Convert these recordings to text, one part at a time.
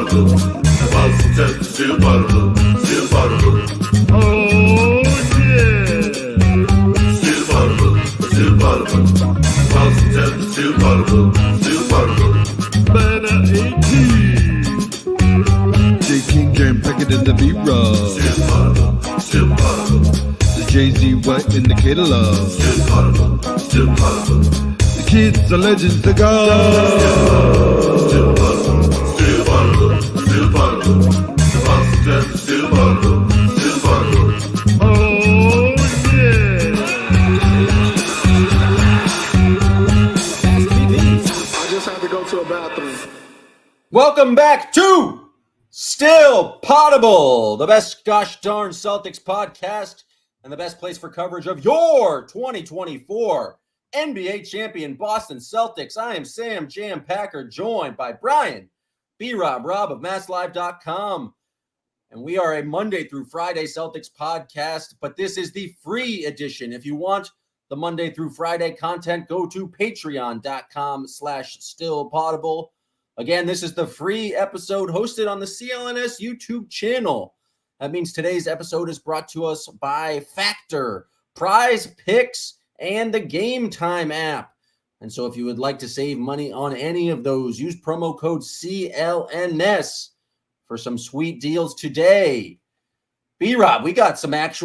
Poddable. The Boston Celtics still Poddable. Still Poddable. Oh, yeah. Still Poddable. Still Poddable. The Boston Celtics still Poddable. Still Poddable. Banner 18. J. King, Jam, Packard and the B-Rob. Still Poddable. Still Poddable. The Jay-Z, White, and the Catalog. Still Poddable. Still Poddable. The kids, the legends, the gods. Still Poddable. Still Poddable. Still Poddable. The Boston Celtics still Poddable. Still Poddable. Oh, yeah. I just have to go to a bathroom. Welcome back to Still Poddable, the best gosh darn Celtics podcast and the best place for coverage of your 2024 NBA champion Boston Celtics. I am Sam Jam Packard, joined by Brian B-Rob Robb of MassLive.com. And we are a Monday through Friday Celtics podcast, but this is the free edition. If you want the Monday through Friday content, go to patreon.com/stillpotable. Again, this is the free episode hosted on the CLNS YouTube channel. That means today's episode is brought to us by Factor, PrizePicks, and the Gametime app. And so if you would like to save money on any of those, use promo code CLNS for some sweet deals today. B-Rob, we got some news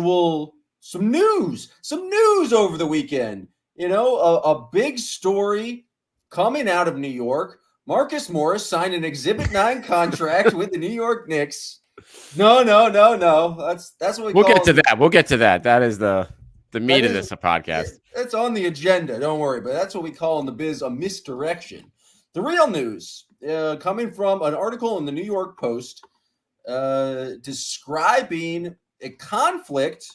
over the weekend. You know, a big story coming out of New York. Marcus Morris signed an Exhibit 9 contract with the New York Knicks. No. That's what we'll get to that. We'll get to that. That is the meat of this podcast. It's on the agenda. Don't worry. But that's what we call in the biz a misdirection. The real news coming from an article in the New York Post describing a conflict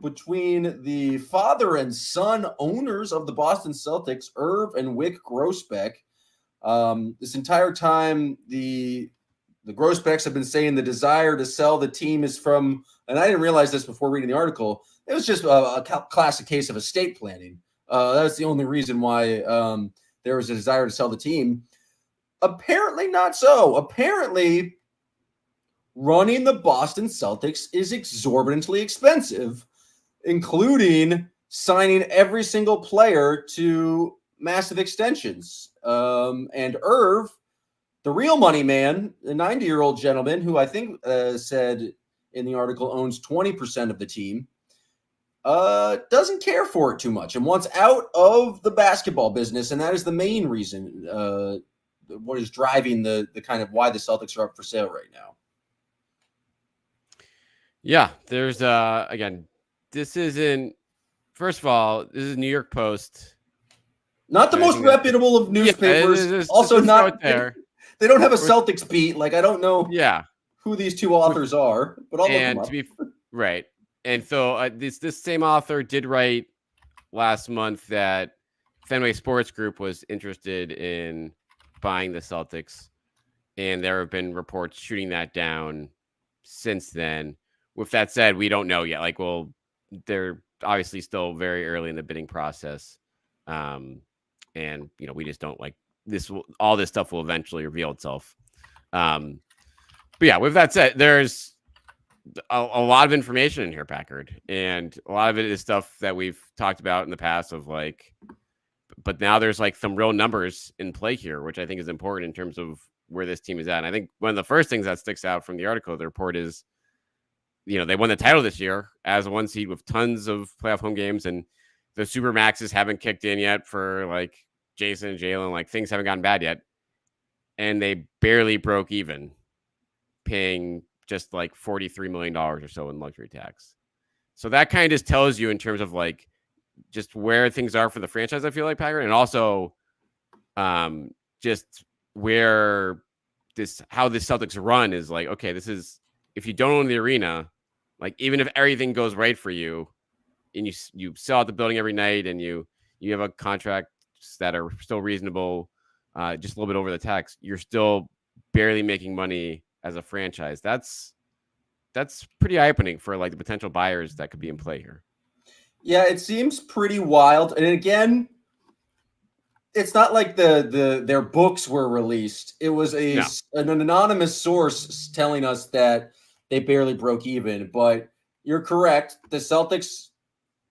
between the father and son owners of the Boston Celtics, Irv and Wyc Grousbeck. This entire time, the Grousbecks have been saying the desire to sell the team is from, and I didn't realize this before reading the article, it was just a classic case of estate planning. That's the only reason why there was a desire to sell the team. Apparently not so. Apparently, running the Boston Celtics is exorbitantly expensive, including signing every single player to massive extensions. And Irv, the real money man, the 90-year-old gentleman who I think said in the article owns 20% of the team, doesn't care for it too much and wants out of the basketball business. And that is the main reason what is driving the kind of why the Celtics are up for sale right now. Yeah, there's again, this isn't, first of all, this is New York Post. Not the most reputable of newspapers. Yeah, also not there. They don't have a Celtics beat. Like, I don't know who these two authors are, but I'll look them up. Right. And so this same author did write last month that Fenway Sports Group was interested in buying the Celtics, and there have been reports shooting that down since then. With that said, we don't know yet. Like, well, they're obviously still very early in the bidding process. And, you know, we just don't like this. All this stuff will eventually reveal itself. But yeah, with that said, there's a lot of information in here, Packard. And a lot of it is stuff that we've talked about in the past of like, but now there's like some real numbers in play here, which I think is important in terms of where this team is at. And I think one of the first things that sticks out from the article, the report is, you know, they won the title this year as a 1 seed with tons of playoff home games, and the super maxes haven't kicked in yet for like Jason and Jalen. Like, things haven't gotten bad yet, and they barely broke even, paying just like $43 million or so in luxury tax. So that kind of just tells you in terms of like just where things are for the franchise, I feel like, Packard, and also just where how this Celtics run is like, okay, this is, if you don't own the arena, like, even if everything goes right for you and you sell out the building every night and you have a contracts that are still reasonable, just a little bit over the tax, you're still barely making money as a franchise. That's pretty eye-opening for like the potential buyers that could be in play here. Yeah, it seems pretty wild. And again, it's not like their books were released. It was an anonymous source telling us that they barely broke even. But you're correct. The Celtics,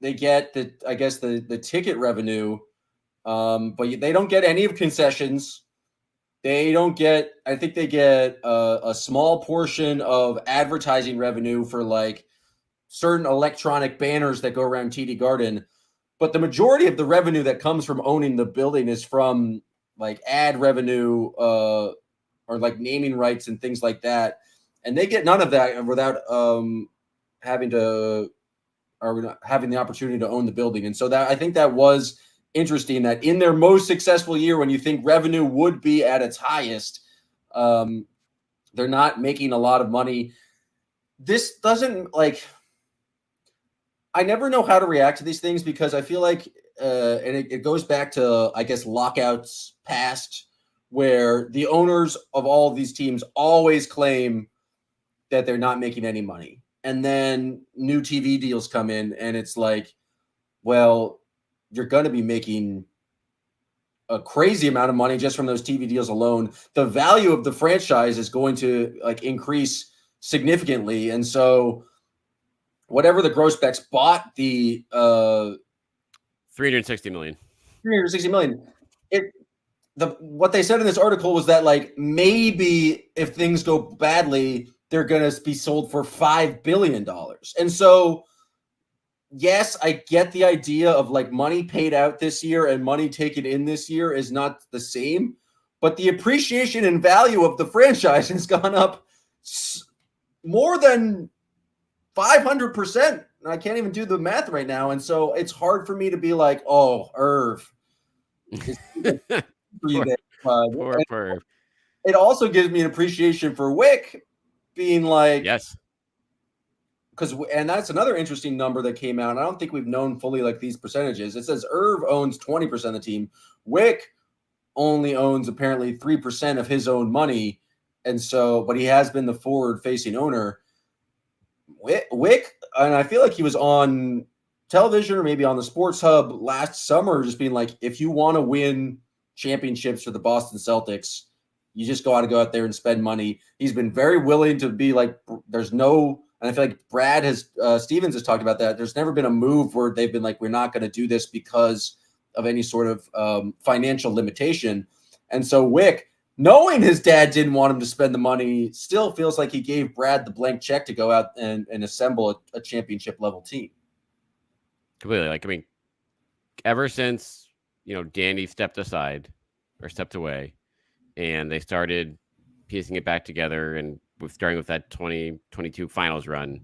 they get the ticket revenue, but they don't get any of concessions. They don't get. I think they get a small portion of advertising revenue for like certain electronic banners that go around TD Garden. But the majority of the revenue that comes from owning the building is from like ad revenue or like naming rights and things like that. And they get none of that without having the opportunity to own the building. And so that I think that was interesting that in their most successful year, when you think revenue would be at its highest, they're not making a lot of money. This doesn't like. I never know how to react to these things because I feel like, and it goes back to, I guess, lockouts past, where the owners of all of these teams always claim that they're not making any money. And then new TV deals come in and it's like, well, you're going to be making a crazy amount of money just from those TV deals alone. The value of the franchise is going to like increase significantly. And so whatever the Grossbecks bought the 360 million. What they said in this article was that like maybe if things go badly, they're going to be sold for $5 billion. And so, yes, I get the idea of like money paid out this year and money taken in this year is not the same, but the appreciation and value of the franchise has gone up more than 500%. I can't even do the math right now. And so it's hard for me to be like, oh, Irv. Poor Irv. It also gives me an appreciation for Wick being like, yes. And that's another interesting number that came out. I don't think we've known fully like these percentages. It says Irv owns 20% of the team. Wick only owns apparently 3% of his own money. And so, but he has been the forward facing owner. Wick, and I feel like he was on television or maybe on the Sports Hub last summer, just being like, if you want to win championships for the Boston Celtics, you just got to go out there and spend money. He's been very willing to be like, and I feel like Brad Stevens has talked about that. There's never been a move where they've been like, we're not going to do this because of any sort of financial limitation. And so Wick, knowing his dad didn't want him to spend the money, still feels like he gave Brad the blank check to go out and assemble a championship level team. Completely. Like, I mean, ever since, Danny stepped away and they started piecing it back together and starting with that 2022 finals run,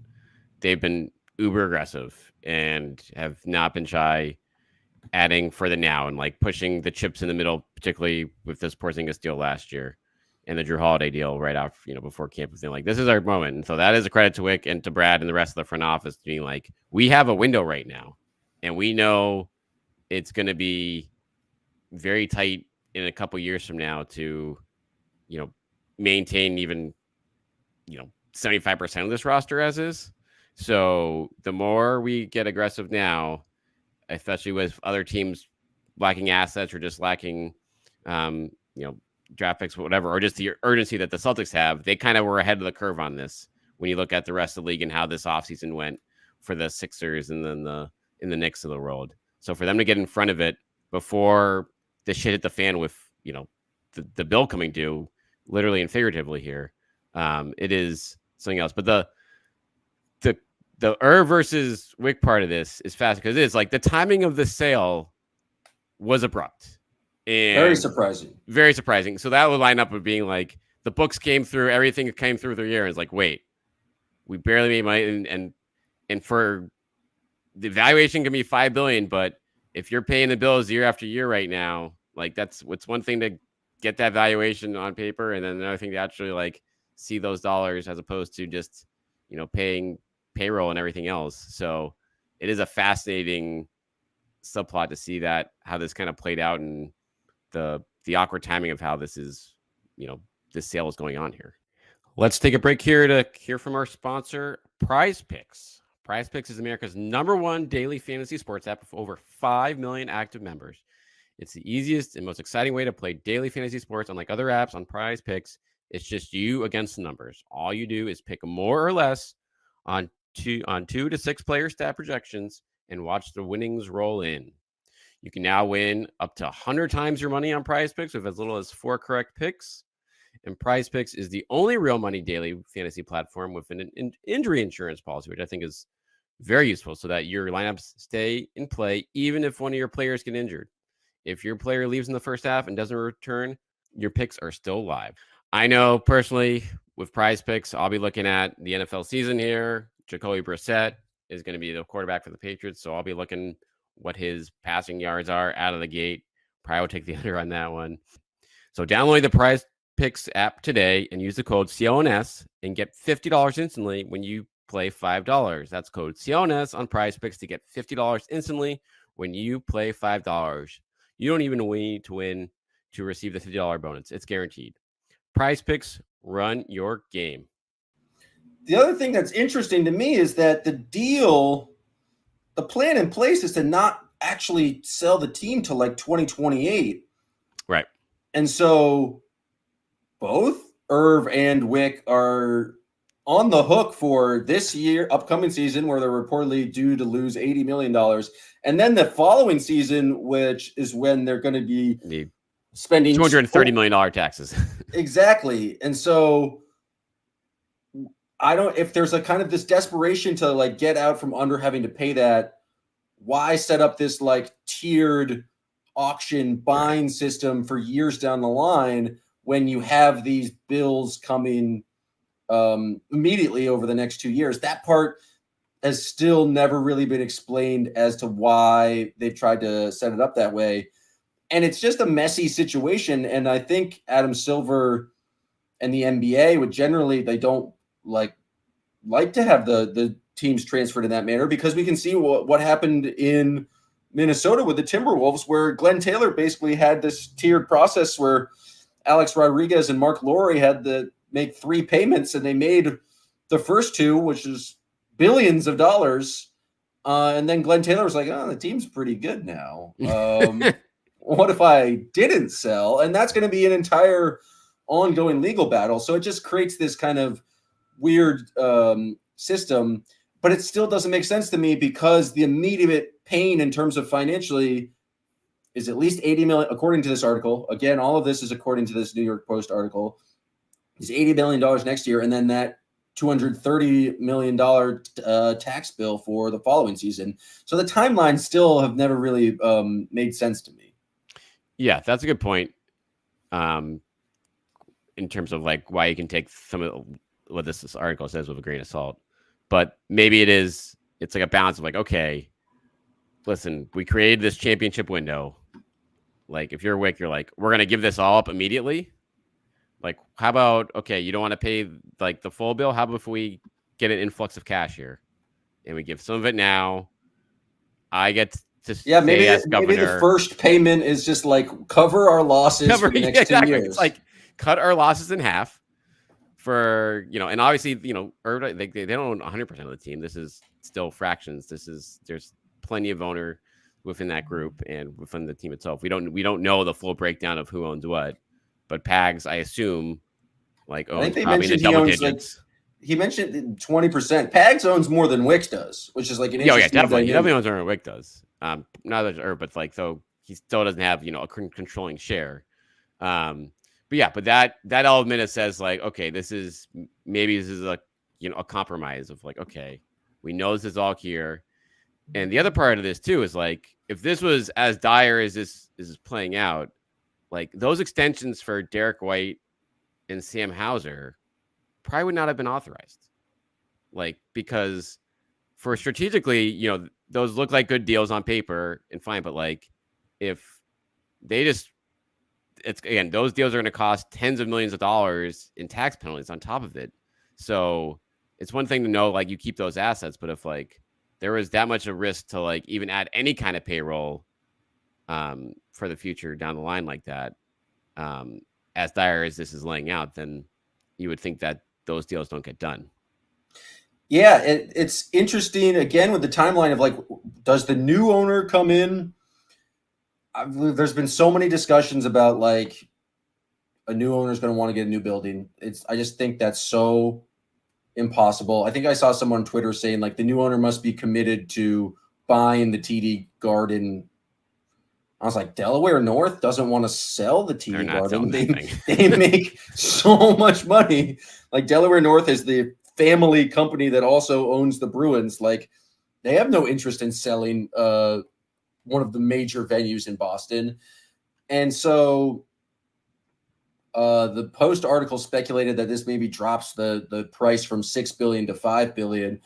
they've been uber aggressive and have not been shy adding for the now and like pushing the chips in the middle, particularly with this Porzingis deal last year and the Drew Holiday deal right out, before camp. Thing like this is our moment, and so that is a credit to Wick and to Brad and the rest of the front office being like, we have a window right now, and we know it's going to be very tight in a couple years from now to, maintain even, 75% of this roster as is. So the more we get aggressive now, especially with other teams lacking assets or just lacking, draft picks, whatever, or just the urgency that the Celtics have, they kind of were ahead of the curve on this. When you look at the rest of the league and how this offseason went for the Sixers and then in the Knicks of the world. So for them to get in front of it before the shit hit the fan with, the bill coming due, literally and figuratively here, it is something else. But the Irv versus Wick part of this is fast because it is like the timing of the sale was abrupt and very surprising. So that would line up with being like the books came through, everything came through the year, and it's like, wait, we barely made money, and for the valuation can be $5 billion, but if you're paying the bills year after year right now, like it's one thing to get that valuation on paper, and then another thing to actually like see those dollars as opposed to just paying payroll and everything else. So it is a fascinating subplot to see that how this kind of played out and the awkward timing of how this is, this sale is going on here. Let's take a break here to hear from our sponsor, PrizePicks. PrizePicks is America's #1 daily fantasy sports app with over 5 million active members. It's the easiest and most exciting way to play daily fantasy sports. Unlike other apps on PrizePicks, it's just you against the numbers. All you do is pick more or less on 2 to 6 player stat projections and watch the winnings roll in. You can now win up to 100 times your money on PrizePicks with as little as 4 correct picks. And PrizePicks is the only real money daily fantasy platform with an injury insurance policy, which I think is very useful so that your lineups stay in play even if one of your players get injured. If your player leaves in the first half and doesn't return, your picks are still live. I know personally with PrizePicks, I'll be looking at the NFL season here. Jacoby Brissett is going to be the quarterback for the Patriots, so I'll be looking what his passing yards are out of the gate. Probably will take the under on that one. So download the PrizePicks app today and use the code CLNS and get $50 instantly when you play $5. That's code CLNS on PrizePicks to get $50 instantly when you play $5. You don't even need to win to receive the $50 bonus. It's guaranteed. PrizePicks, run your game. The other thing that's interesting to me is that the plan in place is to not actually sell the team till like 2028. Right. And so both Irv and Wick are on the hook for this year, upcoming season, where they're reportedly due to lose $80 million. And then the following season, which is when they're going to be spending $230 million taxes. Exactly. And so if there's a kind of this desperation to like get out from under having to pay that, why set up this like tiered auction buying system for years down the line when you have these bills coming immediately over the next 2 years? That part has still never really been explained as to why they've tried to set it up that way. And it's just a messy situation. And I think Adam Silver and the NBA would generally, they don't like to have the teams transferred in that manner, because we can see what happened in Minnesota with the Timberwolves, where Glenn Taylor basically had this tiered process where Alex Rodriguez and Mark Lowry had to make 3 payments, and they made the first 2, which is billions of dollars. And then Glenn Taylor was like, oh, the team's pretty good now. What if I didn't sell? And that's going to be an entire ongoing legal battle. So it just creates this kind of weird system, but it still doesn't make sense to me, because the immediate pain in terms of financially is at least $80 million, according to this article. Again, all of this is according to this New York Post article. Is $80 million next year, and then that $230 million tax bill for the following season. So the timelines still have never really made sense to me. Yeah, that's a good point. In terms of like why you can take some of what this article says with a grain of salt, but maybe it's like a balance of like, okay, listen, we created this championship window. Like if you're Wick, you're like, we're going to give this all up immediately. Like, how about, okay, you don't want to pay like the full bill. How about if we get an influx of cash here and we give some of it now? I get to maybe as governor. Maybe the first payment is just like cover our losses for the next 2 years. It's like cut our losses in half for, and obviously, they don't own 100% of the team. This is still fractions. There's plenty of owner within that group and within the team itself. We don't know the full breakdown of who owns what, but Pags, I assume, owns probably in the double digits. He mentioned 20%. Pags owns more than Wicks does, which is like an interesting definitely. He definitely owns more than Wick does. Not that, but so he still doesn't have a controlling share. But that element says like, okay, this is a a compromise of like, okay, we know this is all here. And the other part of this too is like, if this was as dire as this is playing out, like those extensions for Derek White and Sam Hauser probably would not have been authorized. Like, because for strategically, those look like good deals on paper and fine, but like if they those deals are going to cost tens of millions of dollars in tax penalties on top of it. So it's one thing to know, like, you keep those assets, but if like there was that much of risk to like even add any kind of payroll for the future down the line like that, as dire as this is laying out, then you would think that those deals don't get done. Yeah, it's interesting again with the timeline of like, does the new owner come in There's been so many discussions about like a new owner is going to want to get a new building. I just think that's so impossible. I think I saw someone on Twitter saying like the new owner must be committed to buying the TD Garden. I was like, Delaware North doesn't want to sell the TD Garden. They make so much money. Like Delaware North is the family company that also owns the Bruins. Like they have no interest in selling one of the major venues in Boston. And so the Post article speculated that this maybe drops the price from $6 billion to $5 billion.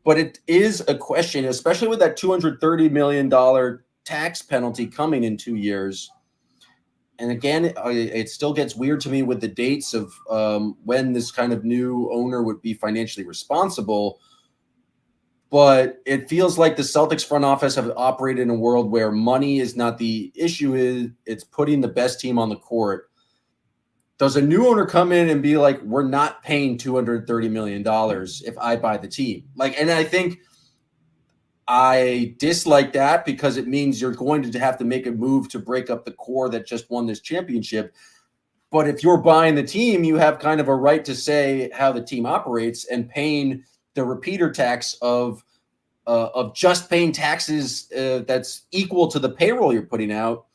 But it is a question, especially with that $230 million tax penalty coming in 2 years. And again, it still gets weird to me with the dates of when this kind of new owner would be financially responsible. But it feels like the Celtics front office have operated in a world where money is not the issue. It's putting the best team on the court. Does a new owner come in and be like, we're not paying $230 million if I buy the team? And I think I dislike that because it means you're going to have to make a move to break up the core that just won this championship. But if you're buying the team, you have kind of a right to say how the team operates, and paying the repeater tax of just paying taxes that's equal to the payroll you're putting out.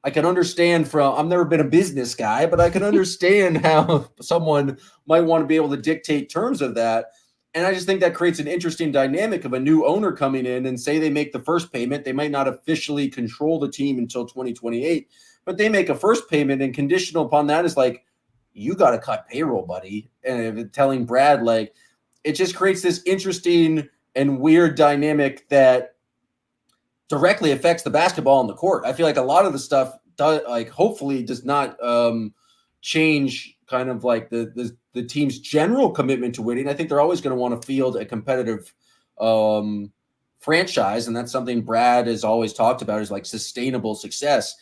I can understand I've never been a business guy, but I can understand how someone might want to be able to dictate terms of that. And I just think that creates an interesting dynamic of a new owner coming in and say they make the first payment. They might not officially control the team until 2028, but they make a first payment, and conditional upon that is like, you got to cut payroll, buddy. And telling Brad, like, it just creates this interesting and weird dynamic that directly affects the basketball on the court. I feel like a lot of the stuff hopefully does not change kind of like the team's general commitment to winning. I think they're always going to want to field a competitive franchise, and that's something Brad has always talked about, is like sustainable success.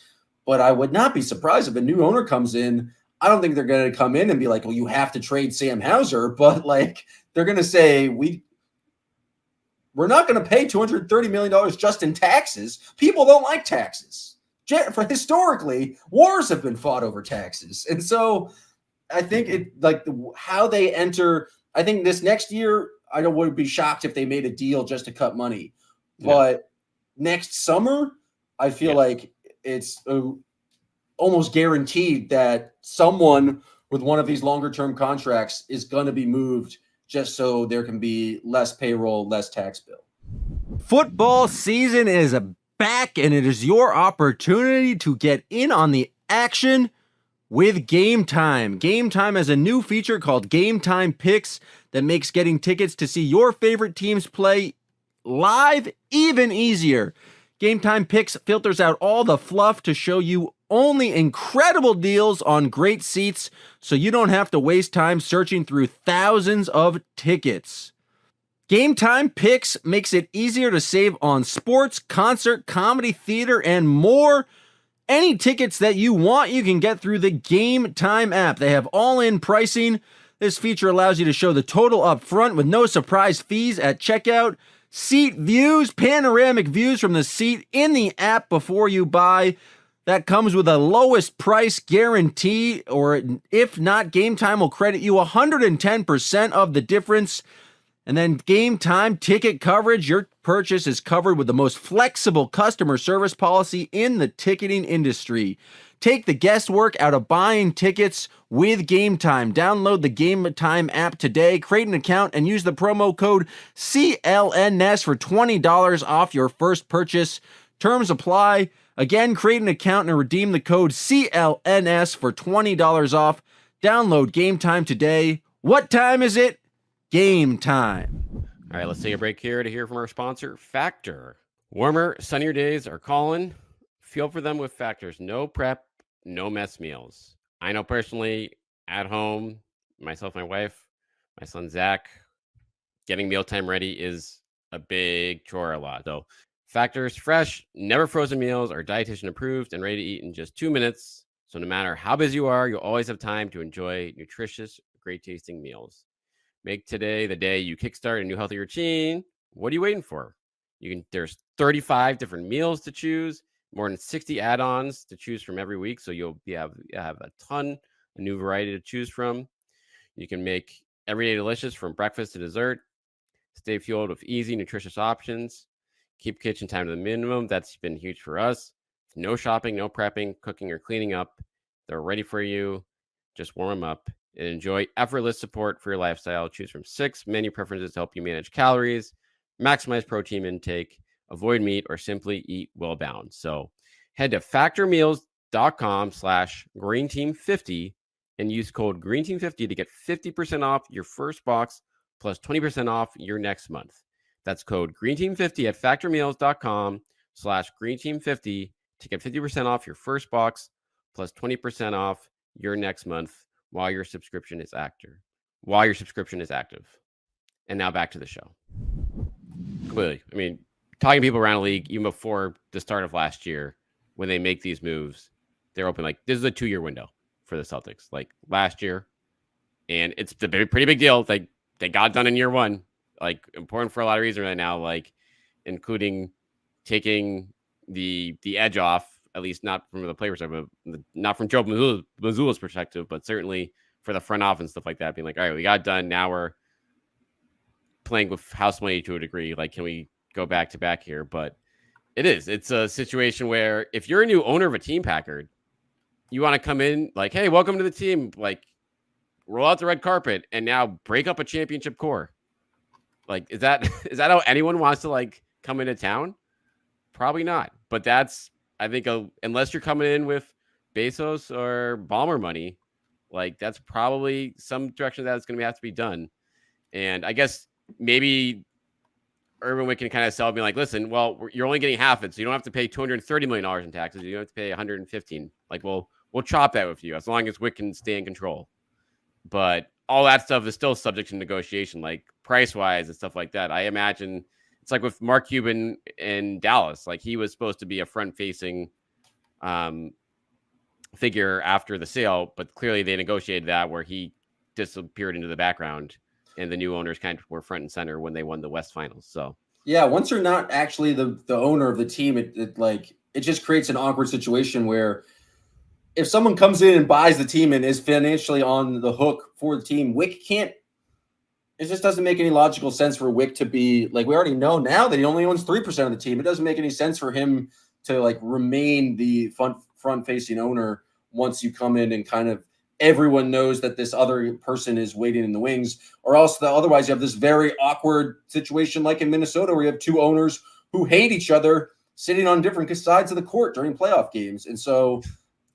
But I would not be surprised if a new owner comes in. I don't think they're going to come in and be like, well, you have to trade Sam Hauser, but like they're going to say we're not going to pay $230 million just in taxes. People don't like taxes. Historically, wars have been fought over taxes. And so I think how they enter, I think this next year, I would be shocked if they made a deal just to cut money. Yeah. But next summer, I feel like it's almost guaranteed that someone with one of these longer term contracts is going to be moved just so there can be less payroll, less tax bill. Football season is back, and it is your opportunity to get in on the action with Gametime. Gametime has a new feature called Gametime Picks that makes getting tickets to see your favorite teams play live even easier. Gametime Picks filters out all the fluff to show you only incredible deals on great seats, so you don't have to waste time searching through thousands of tickets. Gametime Picks makes it easier to save on sports, concert, comedy, theater, and more. Any tickets that you want, you can get through the Gametime app. They have all-in pricing. This feature allows you to show the total up front with no surprise fees at checkout. Seat views, panoramic views from the seat in the app before you buy. That comes with a lowest price guarantee, or if not, Gametime will credit you 110% of the difference. And then Gametime ticket coverage. Your purchase is covered with the most flexible customer service policy in the ticketing industry. Take the guesswork out of buying tickets with Gametime. Download the Gametime app today, create an account, and use the promo code CLNS for $20 off your first purchase. Terms apply. Again, create an account and redeem the code CLNS for $20 off. Download Gametime today. What time is it? Gametime. All right, let's take a break here to hear from our sponsor, Factor. Warmer, sunnier days are calling. Feel for them with Factor's no prep, no mess meals. I know personally, at home, myself, my wife, my son Zach, getting mealtime ready is a big chore a lot. So Factor's fresh, never frozen meals are dietitian approved and ready to eat in just 2 minutes. So no matter how busy you are, you'll always have time to enjoy nutritious, great tasting meals. Make today the day you kickstart a new healthy routine. What are you waiting for? There's 35 different meals to choose. more than 60 add-ons to choose from every week. So you'll have a ton, a new variety to choose from. You can make every day delicious from breakfast to dessert. Stay fueled with easy, nutritious options. Keep kitchen time to the minimum. That's been huge for us. No shopping, no prepping, cooking, or cleaning up. They're ready for you. Just warm them up and enjoy effortless support for your lifestyle. Choose from 6 menu preferences to help you manage calories, maximize protein intake, avoid meat, or simply eat well balanced. So head to factormeals.com/greenteam50 and use code greenteam50 to get 50% off your first box plus 20% off your next month. That's code greenteam50 at factormeals.com/greenteam50 to get 50% off your first box plus 20% off your next month while your subscription is active. And now back to the show. Clearly, I mean, talking to people around the league, even before the start of last year, when they make these moves, they're open like this is a 2-year window for the Celtics. Like last year, and it's a pretty big deal. They got done in year one. Like important for a lot of reasons right now, like including taking the edge off, at least not from the player perspective, not from Joe Mazzulla's perspective, but certainly for the front office and stuff like that, being like, all right, we got done. Now we're playing with house money to a degree. Like, can we go back to back here? But it's a situation where if you're a new owner of a team, Packard, you want to come in like, hey, welcome to the team. Like, roll out the red carpet and now break up a championship core. Like, is that how anyone wants to like come into town? Probably not. But that's, I think, unless you're coming in with Bezos or Ballmer money, like that's probably some direction that it's going to have to be done. And I guess maybe Irvin Wick can kind of sell me like, listen, well, you're only getting half it, so you don't have to pay $230 million in taxes. You don't have to pay 115. Like, we'll chop that with you as long as Wick can stay in control. But all that stuff is still subject to negotiation, like price-wise and stuff like that. I imagine it's like with Mark Cuban in Dallas. Like, he was supposed to be a front-facing figure after the sale, but clearly they negotiated that where he disappeared into the background, and the new owners kind of were front and center when they won the West Finals. So yeah, once you're not actually the owner of the team, it just creates an awkward situation where if someone comes in and buys the team and is financially on the hook for the team, Wick can't. It just doesn't make any logical sense for Wick to be like, we already know now that he only owns 3% of the team. It doesn't make any sense for him to like remain the front facing owner once you come in and kind of everyone knows that this other person is waiting in the wings, or else otherwise you have this very awkward situation like in Minnesota where you have two owners who hate each other sitting on different sides of the court during playoff games. And so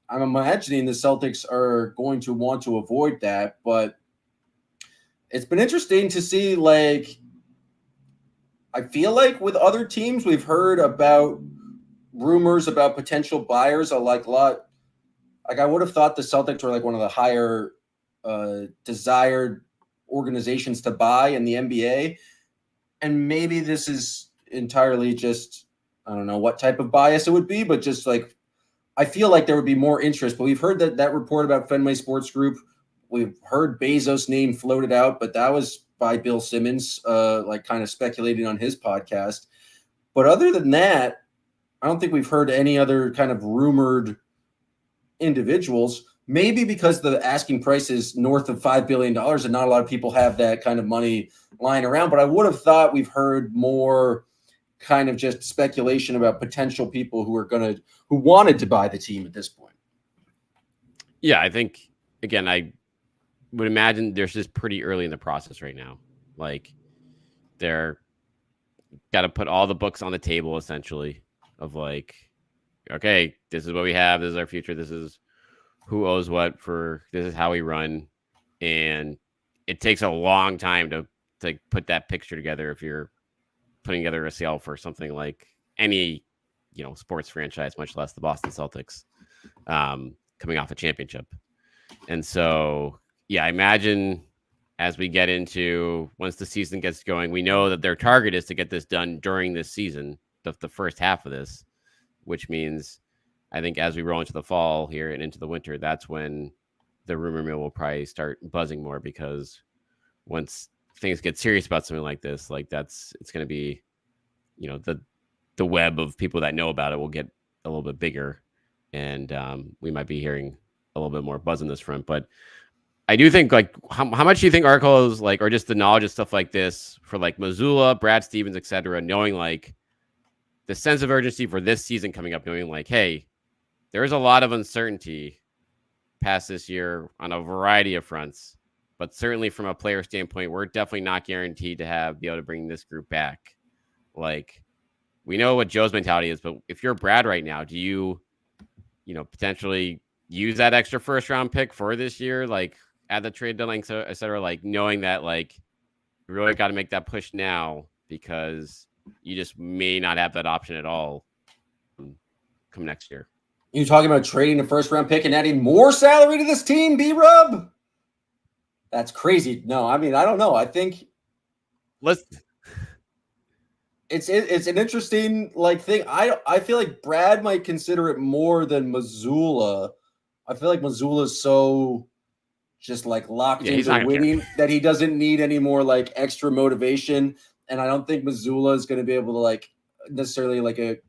I'm imagining the Celtics are going to want to avoid that, but it's been interesting to see, like, I feel like with other teams, we've heard about rumors about potential buyers. I would have thought the Celtics were like one of the higher desired organizations to buy in the NBA. And maybe this is entirely just, I don't know what type of bias it would be, but just like, I feel like there would be more interest. But we've heard that report about Fenway Sports Group. We've heard Bezos' name floated out, but that was by Bill Simmons, like kind of speculating on his podcast. But other than that, I don't think we've heard any other kind of rumored individuals, maybe because the asking price is north of $5 billion and not a lot of people have that kind of money lying around. But I would have thought we've heard more kind of just speculation about potential people who wanted to buy the team at this point. Yeah, I think, again, I would imagine there's just pretty early in the process right now. Like, they're got to put all the books on the table, essentially, of like, okay, this is what we have. This is our future. This is who owes what this is how we run. And it takes a long time to put that picture together if you're putting together a sale for something like any, sports franchise, much less the Boston Celtics, coming off a championship. And so, yeah, I imagine as we get into, once the season gets going, we know that their target is to get this done during this season, the first half of this, which means I think as we roll into the fall here and into the winter, that's when the rumor mill will probably start buzzing more, because once things get serious about something like this, like it's going to be, the web of people that know about it will get a little bit bigger, and we might be hearing a little bit more buzz on this front. But I do think, like, how much do you think articles, like, or just the knowledge of stuff like this for, like, Missoula, Brad Stevens, etc., knowing, like, the sense of urgency for this season coming up, knowing, like, hey, there's a lot of uncertainty past this year on a variety of fronts, but certainly from a player standpoint, we're definitely not guaranteed to be able to bring this group back. Like, we know what Joe's mentality is, but if you're Brad right now, do you potentially use that extra first round pick for this year, like at the trade deadline, et cetera, like knowing that, like, you really got to make that push now because you just may not have that option at all come next year. You talking about trading a first round pick and adding more salary to this team, B-Rub? That's crazy. No, I mean, I don't know. I think it's an interesting, like, thing. I feel like Brad might consider it more than Missoula. I feel like Missoula is so just, like, locked into winning that he doesn't need any more, like, extra motivation. And I don't think Missoula is going to be able to, like, necessarily, like,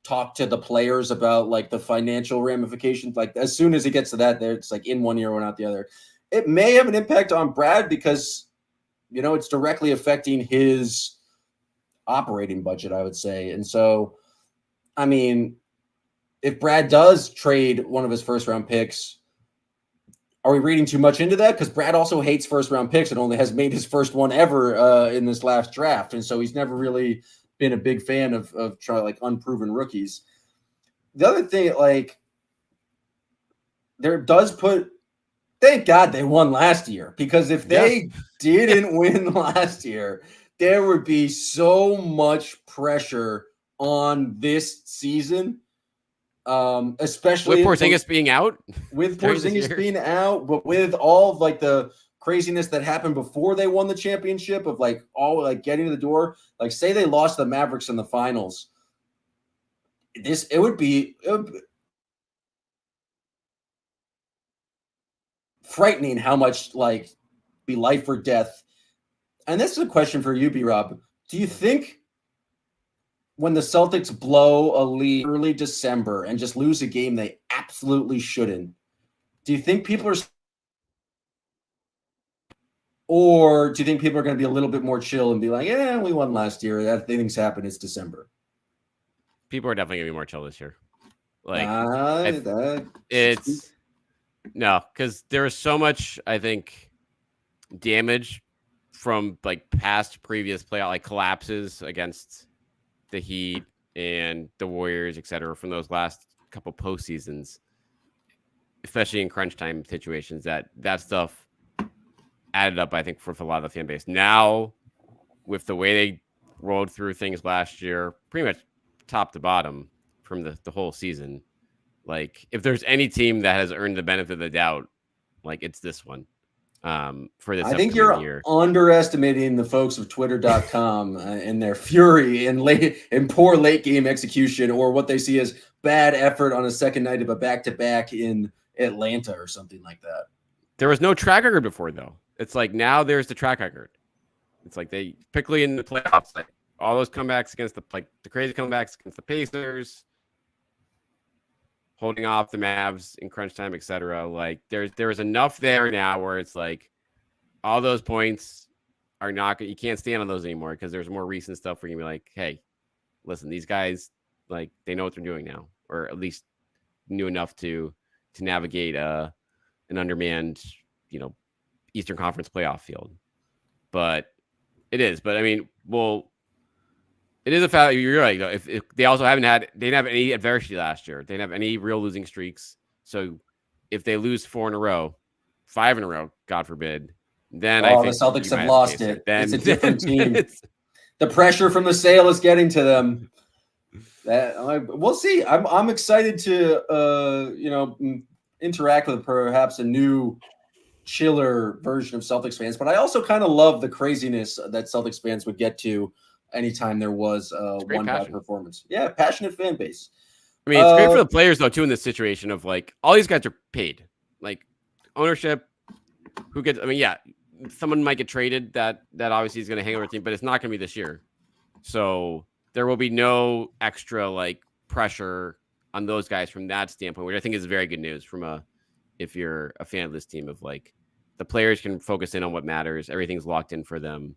talk to the players about, like, the financial ramifications. Like, as soon as he gets to that, there it's like in one ear, one out the other. It may have an impact on Brad because, it's directly affecting his operating budget, I would say. And so, I mean, if Brad does trade one of his first round picks, are we reading too much into that? Because Brad also hates first round picks and only has made his first one ever in this last draft. And so he's never really been a big fan of trying, like, unproven rookies. The other thing, like, there does put, thank God they won last year, because if they didn't win last year, there would be so much pressure on this season, especially with Porzingis being out. With Porzingis being out, but with all of, like, the craziness that happened before they won the championship of, like, all, like, getting to the door. Like, say they lost the Mavericks in the finals. It would be frightening how much, like, be life or death. And this is a question for you, B-Rob. Do you think when the Celtics blow a lead early December and just lose a game they absolutely shouldn't, do you think people are, or do you think people are going to be a little bit more chill and be like, yeah, we won last year, that things happen, it's December? People are definitely going to be more chill this year. Like, no, because there is so much, I think, damage from, like, previous playoff, like, collapses against the Heat and the Warriors, etc., from those last couple postseasons, especially in crunch time situations. That stuff added up, I think, for a lot of the fan base. Now, with the way they rolled through things last year, pretty much top to bottom from the whole season, like, if there's any team that has earned the benefit of the doubt, like, it's this one. For this, I think you're underestimating the folks of Twitter.com and their fury and poor late game execution, or what they see as bad effort on a second night of a back-to-back in Atlanta or something like that. There was no track record before, though. It's like now there's the track record. It's like they, particularly in the playoffs, like all those comebacks against the crazy comebacks against the Pacers, holding off the Mavs in crunch time, etc. Like there's enough there now where it's like all those points are not, you can't stand on those anymore because there's more recent stuff where you can be like, hey, listen, these guys, like, they know what they're doing now, or at least knew enough to navigate an undermanned, Eastern Conference playoff field. But it is. But I mean, well, it is a fact. You're right. If they also they didn't have any adversity last year. They didn't have any real losing streaks. So if they lose 4 in a row, 5 in a row, God forbid, then I think the Celtics have lost it. It's a different team. The pressure from the sale is getting to them. We'll see. I'm excited to interact with perhaps a new, chiller version of Celtics fans, but I also kind of love the craziness that Celtics fans would get to anytime there was one bad performance. Yeah, passionate fan base. I mean, it's great for the players though too in this situation of like all these guys are paid, like ownership. Who gets? I mean, yeah, someone might get traded that obviously is going to hang over the team, but it's not going to be this year. So there will be no extra like pressure on those guys from that standpoint, which I think is very good news if you're a fan of this team, of like the players can focus in on what matters. Everything's locked in for them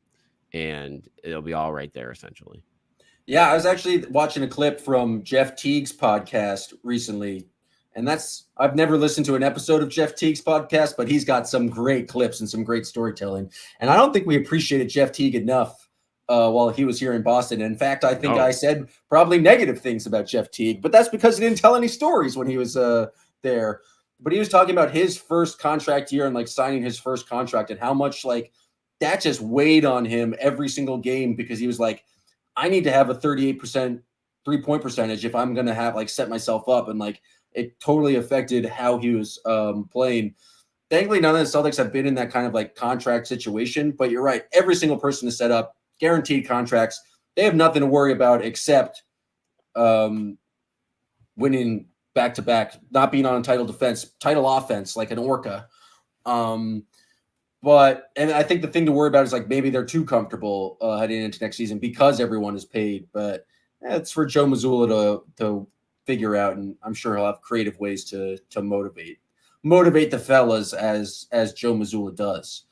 and it'll be all right there essentially. Yeah, I was actually watching a clip from Jeff Teague's podcast recently. And I've never listened to an episode of Jeff Teague's podcast, but he's got some great clips and some great storytelling. And I don't think we appreciated Jeff Teague enough while he was here in Boston. In fact, I think I said probably negative things about Jeff Teague, but that's because he didn't tell any stories when he was there. But he was talking about his first contract year and like signing his first contract and how much like that just weighed on him every single game, because he was like, I need to have a 38% 3-point percentage if I'm going to have like set myself up. And like, it totally affected how he was playing. Thankfully, none of the Celtics have been in that kind of like contract situation, but you're right. Every single person is set up, guaranteed contracts. They have nothing to worry about except winning back-to-back, not being on a title offense, like an Orca. But I think the thing to worry about is like maybe they're too comfortable heading into next season because everyone is paid. But it's for Joe Mazzulla to figure out, and I'm sure he'll have creative ways to motivate the fellas as Joe Mazzulla does.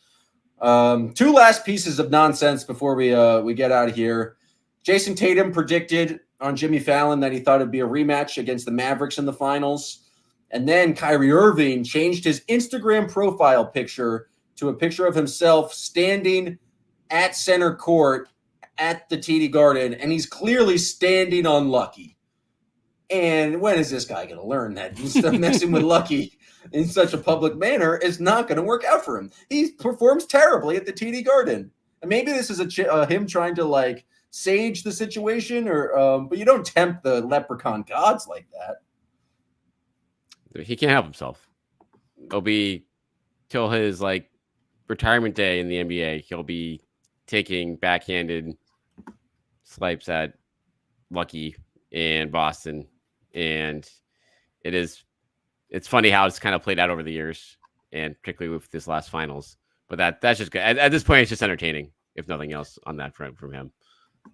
Two last pieces of nonsense before we get out of here. Jason Tatum predicted on Jimmy Fallon that he thought it'd be a rematch against the Mavericks in the finals, and then Kyrie Irving changed his Instagram profile picture to a picture of himself standing at center court at the TD Garden, and he's clearly standing on Lucky. And when is this guy going to learn that messing with Lucky in such a public manner is not going to work out for him? He performs terribly at the TD Garden. And maybe this is him trying to like sage the situation, or but you don't tempt the leprechaun gods like that. He can't help himself. It'll be till his like retirement day in the NBA. He'll be taking backhanded swipes at Lucky in Boston. And it's funny how it's kind of played out over the years, and particularly with this last finals. But that's just good. At this point, it's just entertaining, if nothing else, on that front from him.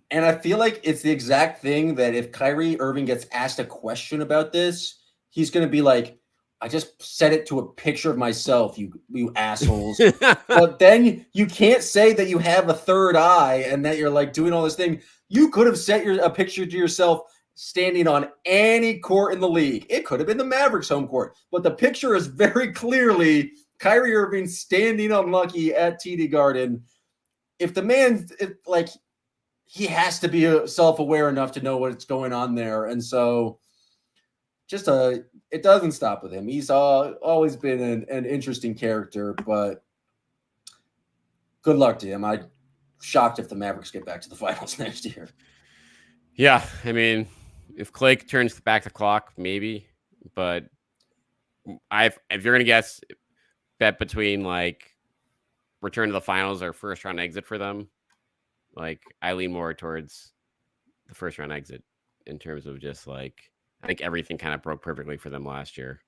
And I feel like it's the exact thing that if Kyrie Irving gets asked a question about this, he's going to be like, I just set it to a picture of myself, you assholes. But then you can't say that you have a third eye and that you're like doing all this thing. You could have set a picture to yourself standing on any court in the league. It could have been the Mavericks home court, but the picture is very clearly Kyrie Irving standing on Lucky at TD Garden. If the man, he has to be self-aware enough to know what's going on there. And so it doesn't stop with him. He's always been an interesting character, but good luck to him. I'm shocked if the Mavericks get back to the finals next year. Yeah, I mean, if Clay turns back the clock, maybe. But if you're going to bet between like return to the finals or first round exit for them, like I lean more towards the first round exit in terms of just like, I think everything kind of broke perfectly for them last year.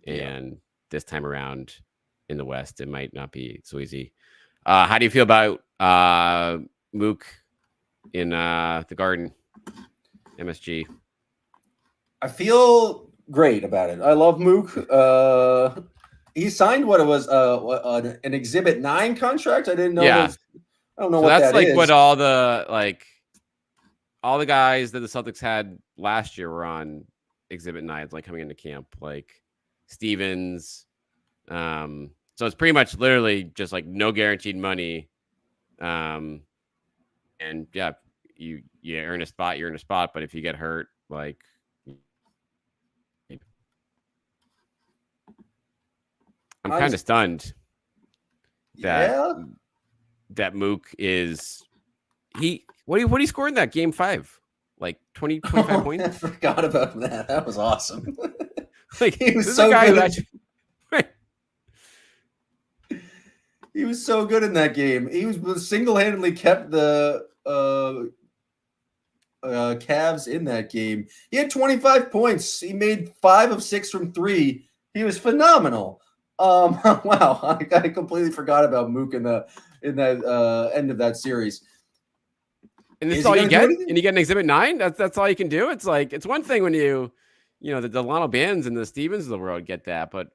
And this time around in the West, it might not be so easy. How do you feel about Mook in the Garden, MSG? I feel great about it. I love Mook. He signed what it was an Exhibit 9 contract. I didn't know. Yeah. I don't know So what that's that like is. what all the guys that the Celtics had last year were on Exhibit 9s, like coming into camp, like Stevens. So it's pretty much literally just like no guaranteed money. And yeah, you earn a spot, you're in a spot. But if you get hurt, like I'm kind of stunned that Mook is what he scored in that game 5, like 25 points. I forgot about that. That was awesome. Like he was this so is a guy good. who actually, He was so good in that game. He was single-handedly kept the Cavs in that game. He had 25 points. He made 5 of 6 from 3. He was phenomenal. Wow, I completely forgot about Mook in that end of that series. And this Is is all he you gonna do get, anything? and you get an Exhibit 9. That's all you can do. It's like it's one thing when the Delano Bands and the Stevens of the world get that, but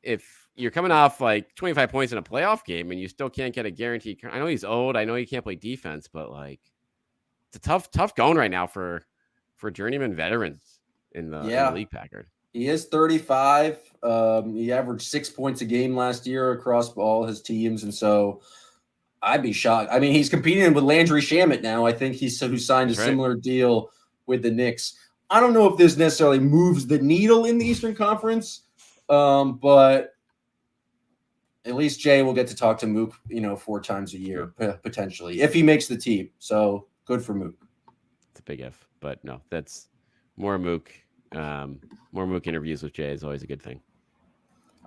if you're coming off like 25 points in a playoff game and you still can't get a guaranteed, I know he's old, I know he can't play defense, but like it's a tough going right now for journeyman veterans in the league, Packard. He is 35. He averaged 6 points a game last year across all his teams, and so I'd be shocked. I mean, he's competing with Landry Shamet now. I think who signed a similar deal with the Knicks. I don't know if this necessarily moves the needle in the Eastern Conference, but at least Jay will get to talk to Mook, 4 times a year, potentially, if he makes the team. So good for Mook. It's a big if, but no, that's more Mook. More Mook interviews with Jay is always a good thing.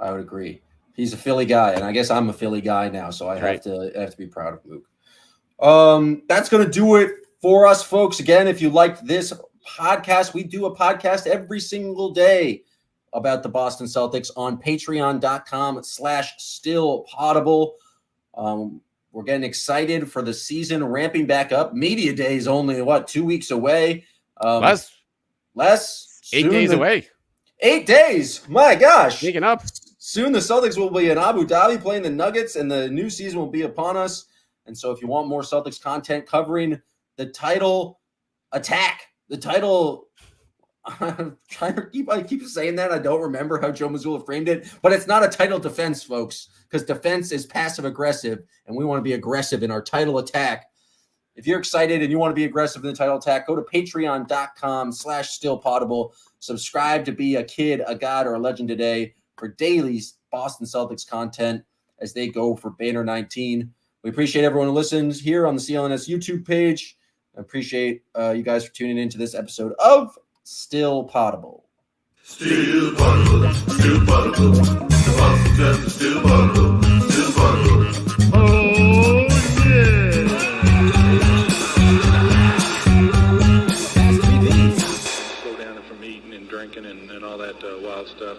I would agree. He's a Philly guy, and I guess I'm a Philly guy now, so I have to be proud of Mook. That's going to do it for us, folks. Again, if you liked this podcast, we do a podcast every single day about the Boston Celtics on patreon.com/stillpoddable. We're getting excited for the season ramping back up. Media day is only 2 weeks away. Less 8 days away. 8 days. My gosh. Sneaking up. Soon the Celtics will be in Abu Dhabi playing the Nuggets, and the new season will be upon us. And so if you want more Celtics content covering the title attack, I'm trying to keep saying that. I don't remember how Joe Mazzulla framed it, but it's not a title defense, folks, because defense is passive aggressive, and we want to be aggressive in our title attack. If you're excited and you want to be aggressive in the title attack, go to patreon.com/stillpoddable. Subscribe to be a kid, a god, or a legend today for daily Boston Celtics content as they go for Banner 19. We appreciate everyone who listens here on the CLNS YouTube page. I appreciate you guys for tuning into this episode of Still Poddable. Still Poddable, Still Poddable. The Boston Celtics Still Poddable, Still Poddable. Oh, yeah. Go down from eating and drinking and all that wild stuff.